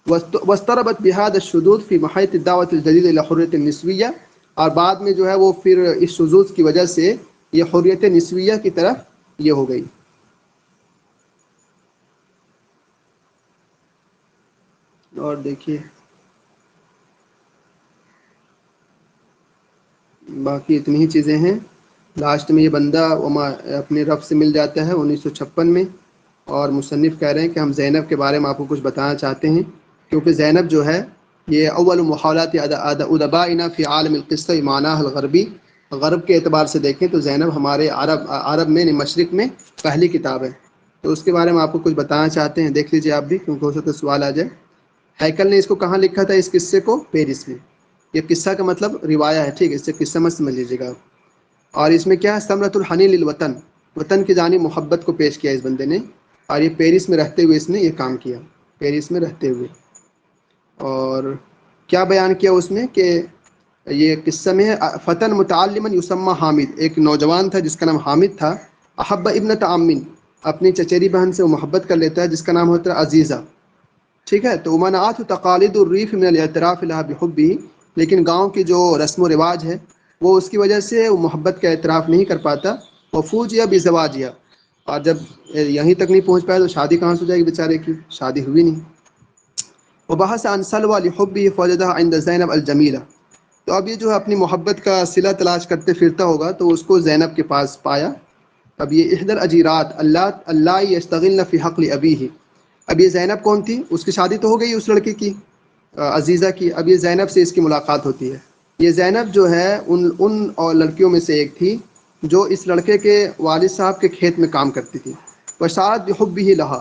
واضطربت بهذا الشذوذ فی محیط الدعوۃ الجدید الی حریۃ النسویہ، اور بعد میں جو ہے وہ پھر اس شذوذ کی وجہ سے یہ حریت نسویہ کی طرف یہ ہو گئی۔ اور دیکھیے باقی اتنی ہی چیزیں ہیں۔ لاسٹ میں یہ بندہ اپنے رب سے مل جاتا ہے 1956 میں، اور مصنف کہہ رہے ہیں کہ ہم زینب کے بارے میں آپ کو کچھ بتانا چاہتے ہیں، کیونکہ زینب جو ہے یہ اول محاولات ادبائنا فی عالم القصہ معناہ الغربی، غرب کے اعتبار سے دیکھیں تو زینب ہمارے عرب میں مشرق میں پہلی کتاب ہے، تو اس کے بارے میں آپ کو کچھ بتانا چاہتے ہیں، دیکھ لیجیے آپ بھی، کیونکہ ہو سکتا ہے سوال آ جائے۔ ہیکل نے اس کو کہاں لکھا تھا، اس قصے کو پیرس میں، یہ قصہ کا مطلب روایہ ہے، ٹھیک ہے، اس سے قصہ مت سمجھ لیجیے گا۔ اور اس میں کیا ہے، ثمرۃ الحنین للوطن، وطن کی جانب محبت کو پیش کیا اس بندے نے، اور یہ پیرس میں رہتے ہوئے اس نے یہ کام کیا، پیرس میں رہتے ہوئے۔ اور کیا بیان کیا اس میں کہ یہ قصہ میں ہے، فتن متعلما یسمى حامد، ایک نوجوان تھا جس کا نام حامد تھا، احب ابنۃ عم، اپنی چچیری بہن سے وہ محبت کر لیتا ہے جس کا نام ہوتا ہے عزیزہ، ٹھیک ہے. تو منعت تقالید الریف من الاعتراف لها بحبه، لیکن گاؤں کی جو رسم و رواج ہے وہ اس کی وجہ سے وہ محبت کا اعتراف نہیں کر پاتا. وفوجیا بزواجیا، اور جب یہیں تک نہیں پہنچ پایا تو شادی کہاں سے ہو جائے گی بیچارے کی، شادی ہوئی نہیں. وبحث عن سلوى لحبه فوجدها عند زینب الجمیلہ، تو اب یہ جو ہے اپنی محبت کا صلہ تلاش کرتے پھرتا ہوگا تو اس کو زینب کے پاس پایا. اب یہ احدى الاجیرات اللہ یشتغلن فی حقل ابیہ، اب یہ زینب کون تھی؟ اس کی شادی تو ہو گئی اس لڑکی کی عزیزہ کی، اب یہ زینب سے اس کی ملاقات ہوتی ہے. یہ زینب جو ہے ان اور لڑکیوں میں سے ایک تھی جو اس لڑکے کے والد صاحب کے کھیت میں کام کرتی تھی. وشاعت بحبہ لہا،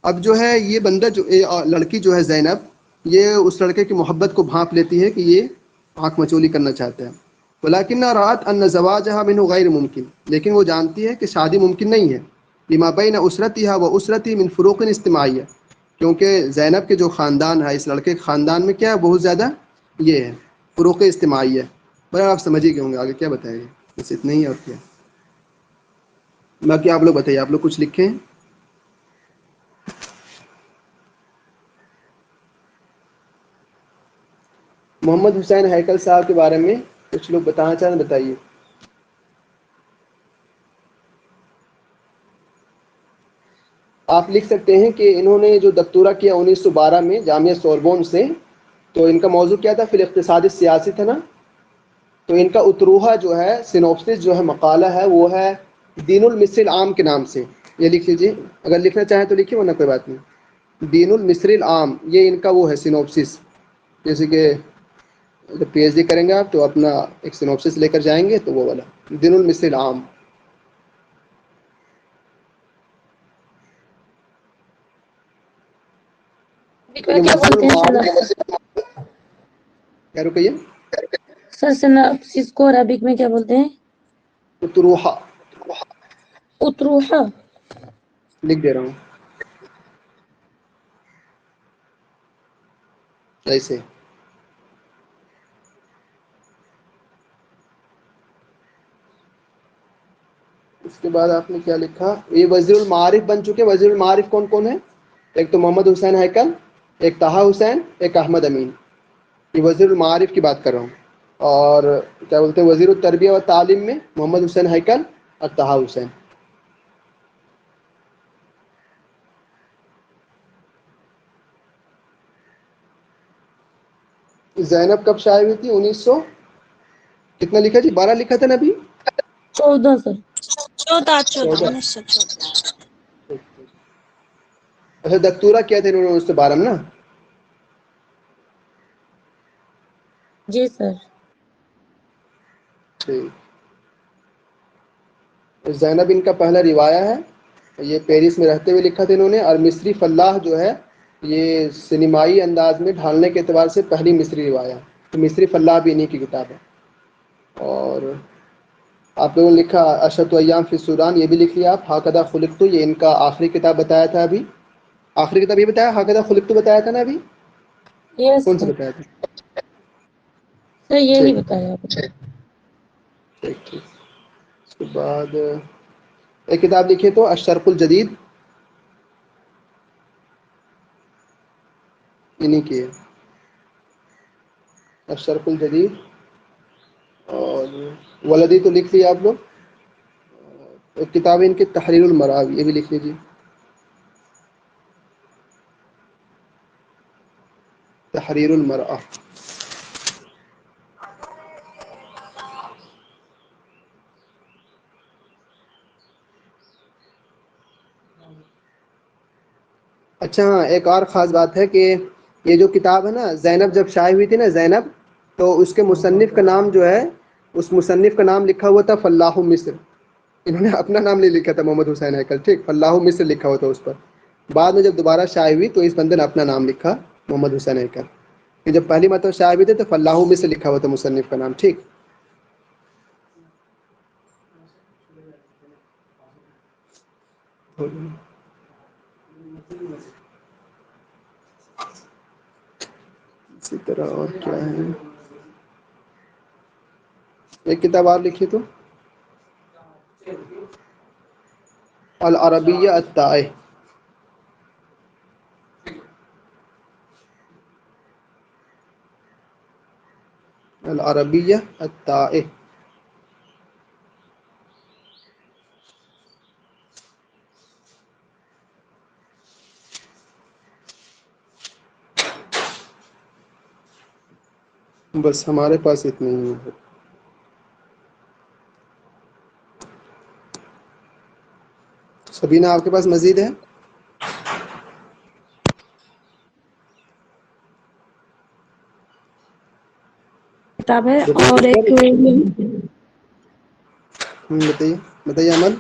اب جو ہے یہ بندہ جو لڑکی جو ہے زینب، یہ اس لڑکے کی محبت کو بھانپ لیتی ہے کہ یہ آنکھ مچولی کرنا چاہتا ہے. ولکنها رأت ان زواجها منه غیر ممکن، لیکن وہ جانتی ہے کہ شادی ممکن نہیں ہے. لما بین اسرتها و اسرتی من فروق اجتماعیہ، کیونکہ زینب کے جو خاندان ہے، اس لڑکے کے خاندان میں کیا ہے بہت زیادہ یہ ہے فروق اجتماعی ہے. بھائی آپ سمجھ ہی گئے ہوں گے، آگے کیا بتائیں گے، بس اتنا ہی ہے اور کیا. باقی آپ لوگ بتائیے، آپ لوگ کچھ لکھیں. محمد حسین ہیکل صاحب کے بارے میں کچھ لوگ بتانا چاہیں بتائیے. آپ لکھ سکتے ہیں کہ انہوں نے جو دکتورہ کیا 1912 میں جامعہ سوربون سے، تو ان کا موضوع کیا تھا؟ فی الاقتصاد السیاسی تھا نا. تو ان کا اتروحہ جو ہے، سینوپسس جو ہے مقالہ ہے، وہ ہے دین المصری العام کے نام سے. یہ لکھ لیجیے، اگر لکھنا چاہیں تو لکھیے ورنہ کوئی بات نہیں. دین المصری العام، یہ ان کا وہ ہے سینوپسس. جیسے کہ جب پی ایچ ڈی کریں گے آپ تو اپنا ایک سینوپسس لے کر جائیں گے، تو وہ والا دین المصری العام. کیا بولتے ہیں سر؟ کیا رکیے سر سناپسس کو عربک میں کیا بولتے ہیں؟ اتروحہ اتروحہ. لکھ دے رہا ہوں ایسے. اس کے بعد آپ نے کیا لکھا؟ یہ وزیر المعارف بن چکے. وزیر المعارف کون کون ہے؟ ایک تو محمد حسین ہیکل، ایک طہا حسین، ایک احمد امین. یہ وزیر المعارف کی بات کر رہا ہوں. اور کیا بولتے ہیں وزیر التربیہ و تعلیم میں محمد حسین ہیکل اور طہا حسین. زینب کب شائع ہوئی تھی؟ 1900 کتنا لکھا جی؟ 12 لکھا تھا نا ابھی. 14 سر. 14 1914. اچھا دکتورہ کیا تھا انہوں نے 1912 میں نا. جی سر. ٹھیک. زینب ان کا پہلا روایہ ہے. یہ پیرس میں رہتے ہوئے لکھا تھا انہوں نے. اور مصری فلاح جو ہے یہ سینمائی انداز میں ڈھالنے کے اعتبار سے پہلی مصری روایہ. تو مصری فلاح بھی انہی کی کتاب ہے. اور آپ لوگوں نے لکھا اشرۃ ایام فی السودان، یہ بھی لکھ لیا آپ. ہاکذا خلقت، یہ ان کا آخری کتاب بتایا تھا ابھی. آخری کتاب یہ بتایا، ہاکذا خلقت بتایا تھا نا ابھی. یس کون سا سر. بتایا تھا؟ سر یہی ٹھیک بتایا آپ نے. ٹھیک ٹھیک. اس کے بعد ایک کتاب لکھیے تو الشرق الجدید، انہی کی ہے الشرق الجدید. اور ولدی تو لکھ لیا آپ لوگ. ایک کتاب ہے ان کی تحریر المراب، یہ بھی لکھ لیجیے. تحریر المرأة. اچھا ہاں، ایک اور خاص بات ہے کہ یہ جو کتاب ہے نا، زینب جب شائع ہوئی تھی نا زینب، تو اس کے مصنف کا نام جو ہے، اس مصنف کا نام لکھا ہوا تھا فلاح مصر. انہوں نے اپنا نام نہیں لکھا تھا محمد حسین ہیکل، ٹھیک، فلاح مصر لکھا ہوا تھا اس پر. بعد میں جب دوبارہ شائع ہوئی تو اس بندے نے اپنا نام لکھا محمد حسین ہیکل. کہ جب پہلی مرتبہ شائع ہوئے تھے تو فلاح مصر لکھا ہوا تھا مصنف کا نام، ٹھیک. اسی طرح اور کیا ہے، ایک کتاب اور لکھی تو العربیہ الطائع. العربیہ الطائع. بس ہمارے پاس اتنے ہی ہیں. سبینہ آپ کے پاس مزید ہے؟ کتاب ہے اور ایک بتائیے بتائیے عمل.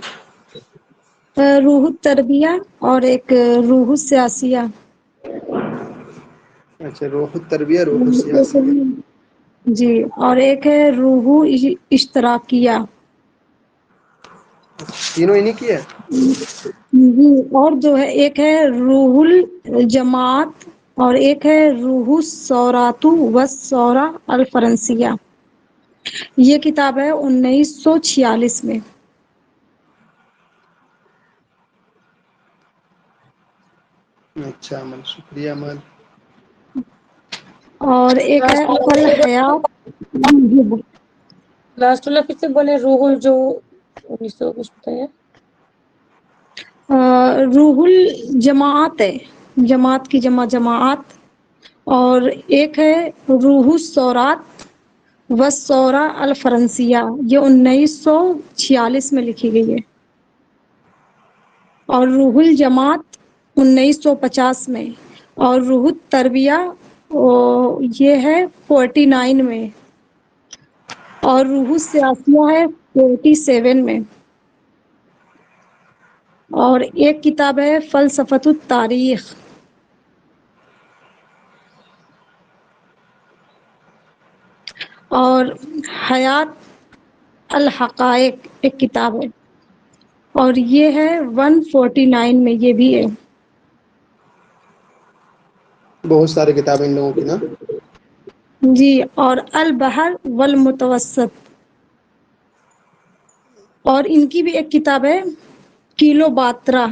روح التربیہ اور ایک روح السیاسیہ. اچھا، روح التربیہ روح السیاسیہ. جی، اور ایک ہے روح اشتراکیہ. تینوں انہیں کی ہے. جی، اور جو ہے ایک ہے روح الجماعت اور ایک ہے روح الثورات والثورہ الفرنسیہ. یہ کتاب ہے 1946 میں. اچھا عمل، شکریہ عمل. اور ایک ہے الحیات. لاسٹ والا پھر سے بولے، روح جو 1900 کچھ بتایا. روح الجماعت ہے، جماعت کی جمع جماعت. اور ایک ہے روح الثورات والثورہ الفرنسیہ. یہ 1946 میں لکھی گئی ہے. اور روح الجماعت 1950 میں. اور روح التربیہ یہ ہے 49 میں. اور روح السیاسیہ ہے 47 میں. اور ایک کتاب ہے فلسفۃ التاریخ. اور حیات الحقائق ایک کتاب ہے، اور یہ ہے 149 میں. یہ بھی ہے. بہت ساری کتابیں ان لوگوں کی نا. جی، اور البحر والمتوسط. اور ان کی بھی ایک کتاب ہے کیلو باترا،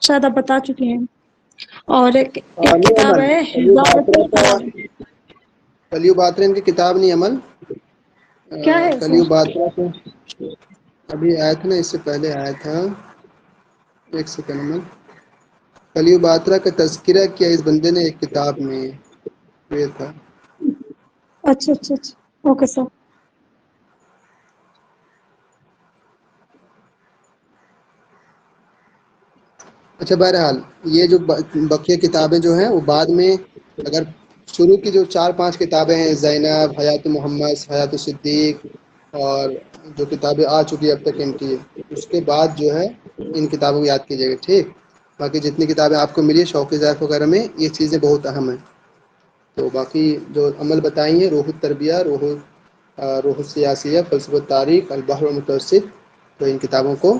شاید آپ بتا چکے ہیں. اور ایک نہیں کتاب عمل، ہے حضارت القلم. کلیو باترا ان کی کتاب نہیں عمل. کیا ہے کلیو سر؟ باترا کو ابھی آیا تھا نا، اس سے پہلے آیا تھا. ایک سیکنڈ میں. کلیو باترا کا تذکرہ کیا اس بندے نے ایک کتاب میں. یہ تھا. اچھا اچھا اچھا، اوکے سر. اچھا، بہرحال یہ جو بقیہ کتابیں جو ہیں وہ بعد میں، اگر شروع کی جو 4-5 کتابیں ہیں، زینب، حیات محمد، حیات صدیق، اور جو کتابیں آ چکی اب تک ان کی، اس کے بعد جو ہے ان کتابوں کو یاد کیجیے گا. ٹھیک. باقی جتنی کتابیں آپ کو ملی شوق ذائق وغیرہ میں، یہ چیزیں بہت اہم ہیں. تو باقی جو عمل بتائیں ہیں، روح التربیہ، روح السیاسیہ، فلسفہ تاریخ، البحر المتوسط، تو ان کتابوں کو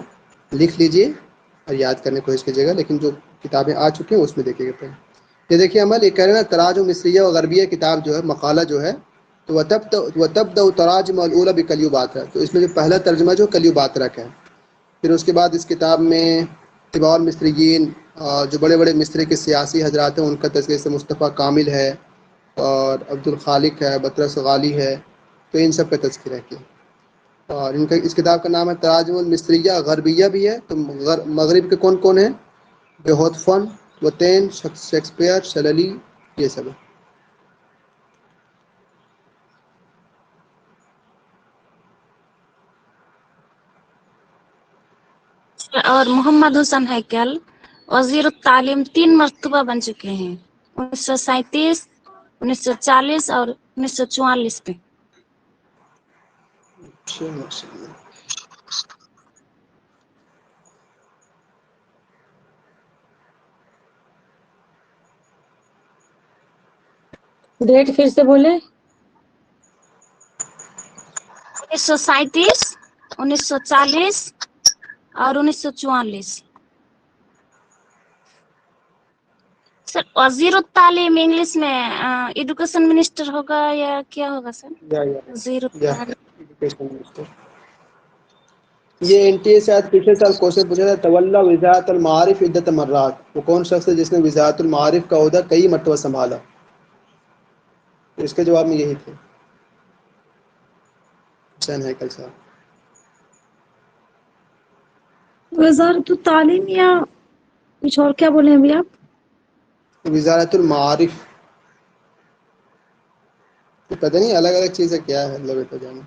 لکھ لیجئے اور یاد کرنے کی کوشش کیجیے گا. لیکن جو کتابیں آ چکی ہیں اس میں دیکھیے گا. یہ دیکھیے عمل، یہ کہہ رہے ہیں تراجم مصریہ و غربیہ کتاب جو ہے، مقالہ جو ہے، تو وتبدأ تراجم الاولى بکلیو باترا. تو اس میں جو پہلا ترجمہ جو کلیو باترا کا ہے. پھر اس کے بعد اس کتاب میں طباء المصریین، جو بڑے بڑے مصر کے سیاسی حضرات ہیں، ان کا تذکرہ سے مصطفیٰ کامل ہے، اور عبد الخالق ہے، بطرس غالی ہے. تو ان سب کا تذکرہ کیا. اور ان کا اس کتاب کا نام ہے تراجم المصریہ. غربیہ بھی ہے، تو مغرب کے کون کون ہیں؟ بہوتفن، وطین، شیکسپیئر، شللی، یہ سب ہے. اور محمد حسن ہیکل وزیر التعلیم 3 مرتبہ بن چکے ہیں، 1937، 1940 اور 1944 میں. ڈیٹ پھر سے بولے. 1937، 1940 اور 1944. سر وزیر التعلیم انگلش میں ایڈوکیشن منسٹر ہوگا یا کیا ہوگا سر؟ وزیر یا التعلیم. Education minister. یہ NTA سے آج پچھلے سال کوشچن پوچھا تھا، تولا وزارت المعارف عدت مرات، وہ کون شخص ہے جس نے وزارت المعارف کا عہدہ کئی مرتبہ سنبھالا؟ اس کے جواب میں یہی تھے، حسین ہیکل صاحب۔ وزارت التعلیم یا کچھ اور کیا بولے ابھی آپ؟ وزارت المعارف، پتہ نہیں الگ الگ چیزیں کیا ہے، اللہ بہتر جانے۔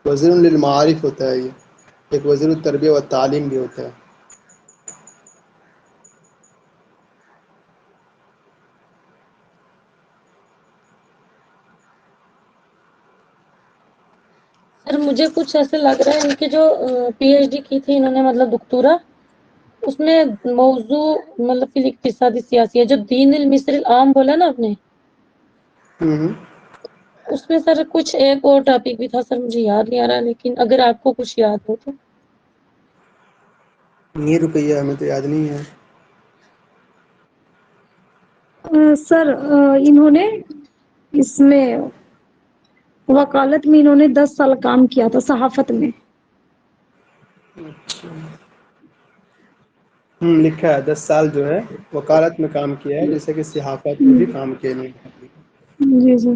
وزیر للمعارف ہوتا ہے، یہ ایک وزیر التربیہ و تعلیم بھی ہوتا ہے۔ سر مجھے کچھ ایسے لگ رہا ہے ان کی جو PhD کی تھی انہوں نے مطلب دکتورا، اس میں موضوع مطلب فی اقتصادی سیاسی ہے، جو دین المصر العام بولا نا آپ نے، اس میں سر کچھ ایک اور ٹاپک بھی تھا سر، مجھے یاد نہیں آ رہا، لیکن اگر آپ کو کچھ یاد ہو تو۔ یہ روپیہ ہمیں تو یاد نہیں ہے۔ سر انہوں نے اس میں وکالت میں انہوں نے 10 سال کام کیا تھا صحافت میں۔ لکھا ہے 10 سال جو ہے وکالت میں کام کیا ہے، جیسے کہ صحافت میں بھی کام کیا نہیں۔ جی جی۔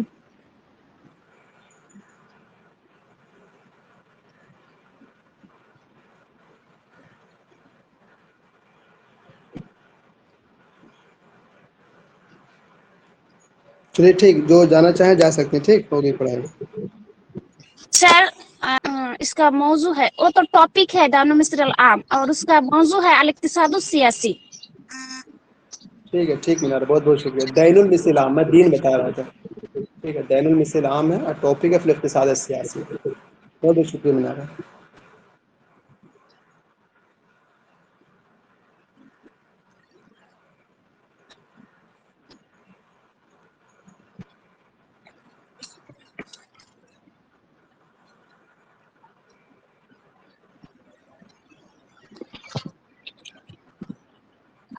چلیے ٹھیک، جو جانا چاہیں جا سکتے ہیں، ٹھیک ہوگی پڑھائی۔ سر اس کا موضوع ہے، وہ تو ٹاپک ہے دین المصر العام، اور اس کا موضوع ہے الاقتصاد السیاسی۔ ٹھیک ہے ٹھیک منار، بہت بہت شکریہ۔ دین المصر العام، میں دین بتا رہا تھا، ٹھیک ہے، دین المصر العام ہے اور ٹاپک ہے فی الاقتصاد السیاسی۔ بہت بہت شکریہ منار۔